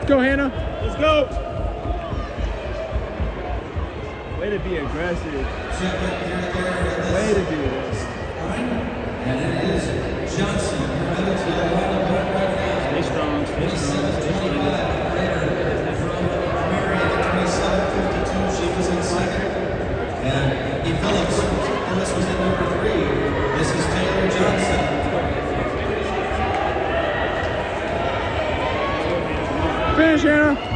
Go, Hannah. Let's go. Way to be aggressive. Way to be aggressive. And it is Johnson. Stay strong, stay strong, stay strong. She was in second. And E. Phillips, Phyllis was in number 3. This is Taylor Johnson. Finish, Hannah.